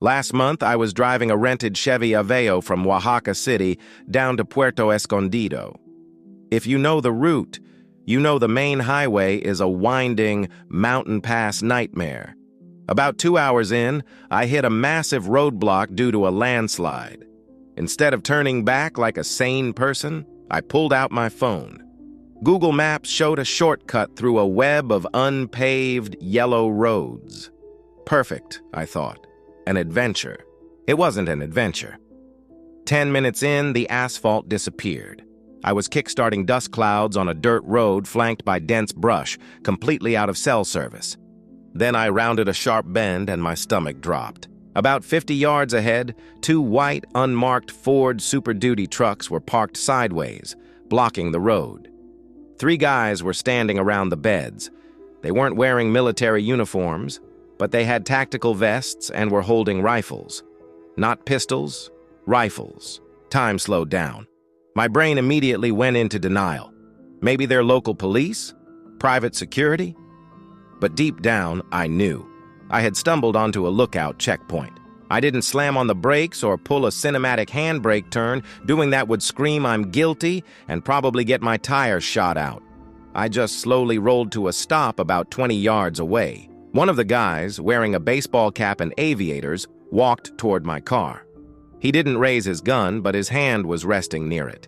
Last month, I was driving a rented Chevy Aveo from Oaxaca City down to Puerto Escondido. If you know the route, you know the main highway is a winding mountain pass nightmare. About 2 hours in, I hit a massive roadblock due to a landslide. Instead of turning back like a sane person, I pulled out my phone. Google Maps showed a shortcut through a web of unpaved yellow roads. Perfect, I thought. An adventure. It wasn't an adventure. 10 minutes in, the asphalt disappeared. I was kickstarting dust clouds on a dirt road flanked by dense brush, completely out of cell service. Then I rounded a sharp bend and my stomach dropped. About 50 yards ahead, 2 white, unmarked Ford Super Duty trucks were parked sideways, blocking the road. 3 guys were standing around the beds. They weren't wearing military uniforms, but they had tactical vests and were holding rifles. Not pistols, rifles. Time slowed down. My brain immediately went into denial. Maybe they're local police? Private security? But deep down, I knew. I had stumbled onto a lookout checkpoint. I didn't slam on the brakes or pull a cinematic handbrake turn. Doing that would scream I'm guilty and probably get my tires shot out. I just slowly rolled to a stop about 20 yards away. One of the guys, wearing a baseball cap and aviators, walked toward my car. He didn't raise his gun, but his hand was resting near it.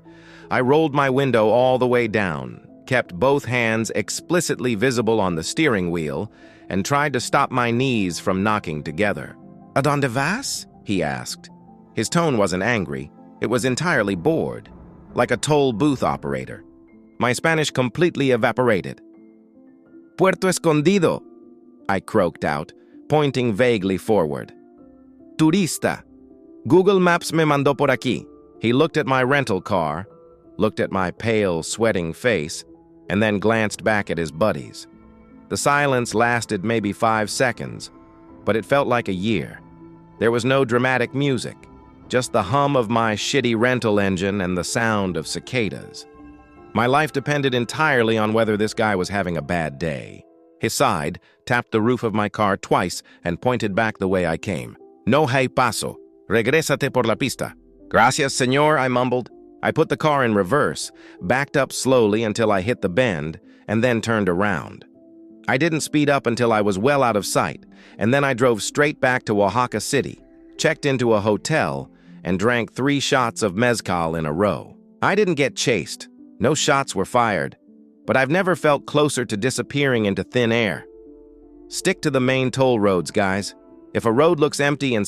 I rolled my window all the way down, kept both hands explicitly visible on the steering wheel, and tried to stop my knees from knocking together. "Adonde vas?" he asked. His tone wasn't angry. It was entirely bored, like a toll booth operator. My Spanish completely evaporated. "Puerto Escondido," I croaked out, pointing vaguely forward. "Turista. Google Maps me mandó por aquí." He looked at my rental car, looked at my pale, sweating face, and then glanced back at his buddies. The silence lasted maybe 5 seconds, but it felt like a year. There was no dramatic music, just the hum of my shitty rental engine and the sound of cicadas. My life depended entirely on whether this guy was having a bad day. His side tapped the roof of my car twice and pointed back the way I came. "No hay paso. Regrésate por la pista." "Gracias, señor," I mumbled. I put the car in reverse, backed up slowly until I hit the bend, and then turned around. I didn't speed up until I was well out of sight, and then I drove straight back to Oaxaca City, checked into a hotel, and drank 3 shots of mezcal in a row. I didn't get chased. No shots were fired, but I've never felt closer to disappearing into thin air. Stick to the main toll roads, guys. If a road looks empty and